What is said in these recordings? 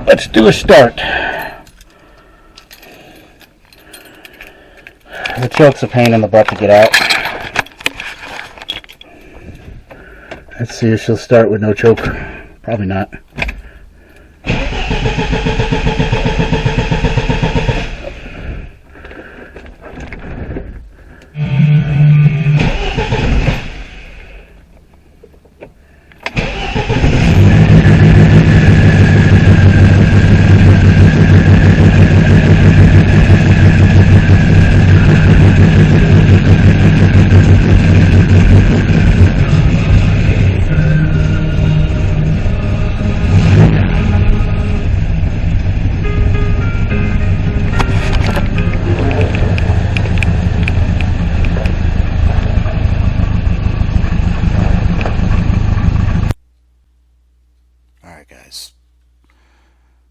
Let's do a start. The choke's a pain in the butt to get out. Let's see if she'll start with no choke. Probably not.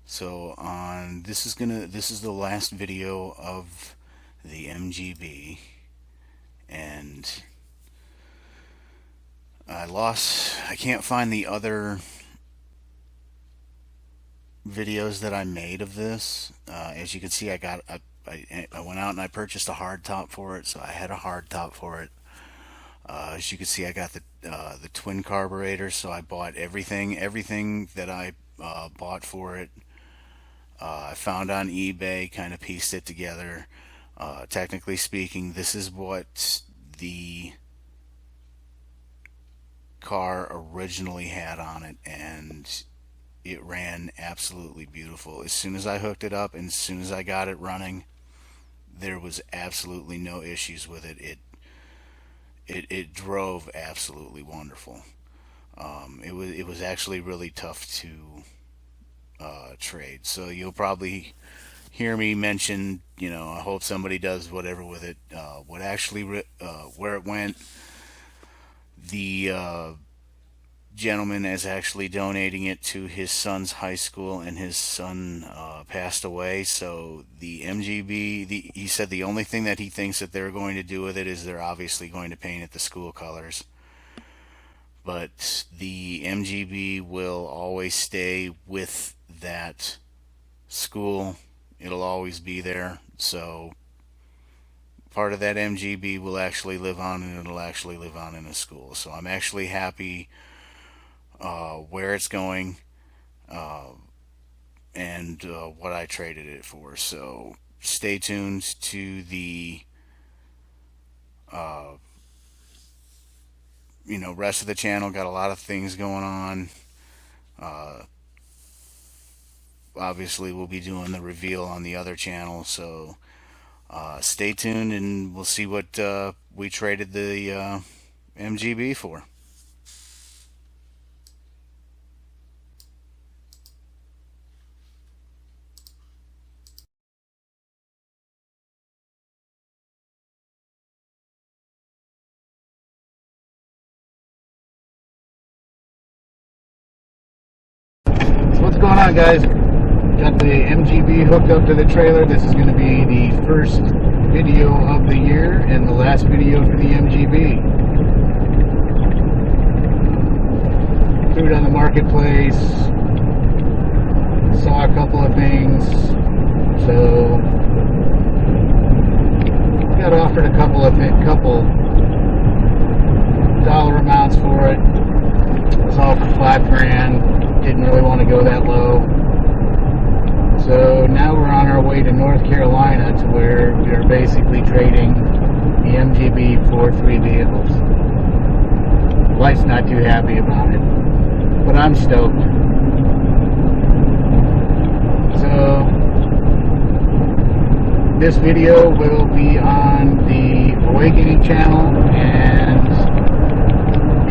So this is the last video of the MGB, and I can't find the other videos that I made of this. As you can see, I went out and I purchased a hard top for it, so I had a hard top for it. As you can see, I got the twin carburetor, so I bought everything that I bought for it. I found on eBay, kind of pieced it together. Technically speaking, this is what the car originally had on it, and it ran absolutely beautiful. As soon as I hooked it up and as soon as I got it running, there was absolutely no issues with it. It drove absolutely wonderful. It was actually really tough to trade. So you'll probably hear me mention, I hope somebody does whatever with it. What actually where it went, the gentleman is actually donating it to his son's high school, and his son passed away. So the MGB, he said the only thing that he thinks that they're going to do with it is they're obviously going to paint it the school colors. But the MGB will always stay with that school. It'll always be there. So part of that MGB will actually live on, and it'll actually live on in a school. So I'm actually happy where it's going and what I traded it for. So stay tuned to the rest of the channel. Got a lot of things going on. Obviously we'll be doing the reveal on the other channel, so stay tuned and we'll see what we traded the MGB for. What's going on, guys? Got the MGB hooked up to the trailer. This is going to be the first video of the year and the last video for the MGB. Threw it on the marketplace, saw a couple of things, so got offered a couple dollar amounts for it. It was all for $5,000. Didn't really want to go that low. So now we're on our way to North Carolina, to where we are basically trading the MGB for 3 vehicles. Wife's not too happy about it, but I'm stoked. So this video will be on the Awakening channel, and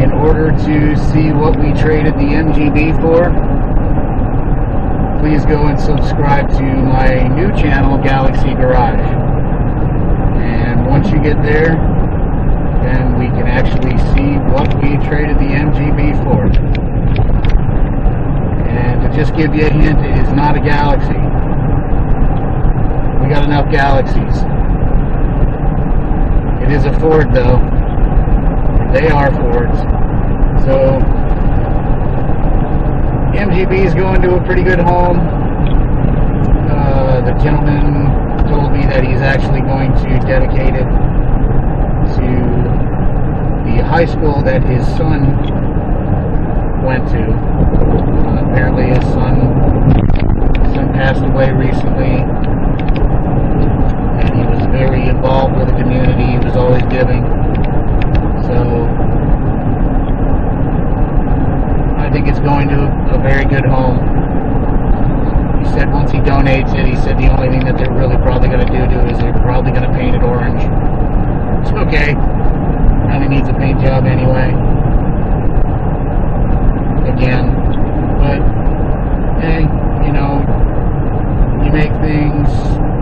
in order to see what we traded the MGB for, please go and subscribe to my new channel, Galaxy Garage. And once you get there, then we can actually see what we traded the MGB for. And to just give you a hint, it is not a Galaxy. We got enough Galaxies. It is a Ford, though. They are Fords. So MGB is going to a pretty good home. The gentleman told me that he's actually going to dedicate it to the high school that his son went to. Apparently his son passed away recently, and he was very involved with the community. He was always giving. So I think it's going to a very good home. He said once he donates it, he said the only thing that they're really probably going to do is they're probably going to paint it orange. It's okay. Kind of needs a paint job anyway. Again. But, hey, you know, you make things,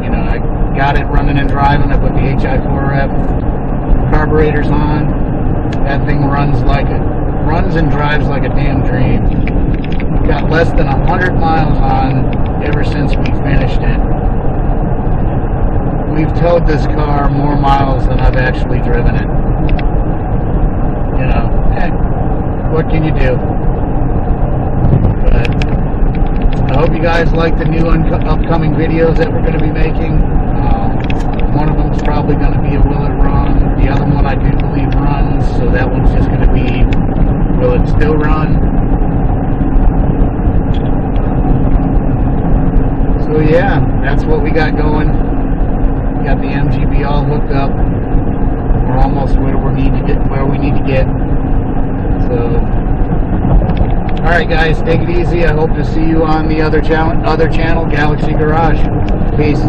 you know, I got it running and driving. I put the HI4F carburetors on. That thing runs and drives like a damn dream. We've got less than 100 miles on ever since we finished it. We've towed this car more miles than I've actually driven it. You know, what can you do? But I hope you guys like the new upcoming videos that we're going to be making. One of them is probably going to be a will it run. The other one I do believe runs, so that one's just going to be will it still run. So yeah, that's what we got going. We got the MGB all hooked up. We're almost where we need to get. So, all right, guys, take it easy. I hope to see you on the other channel, Galaxy Garage. Peace.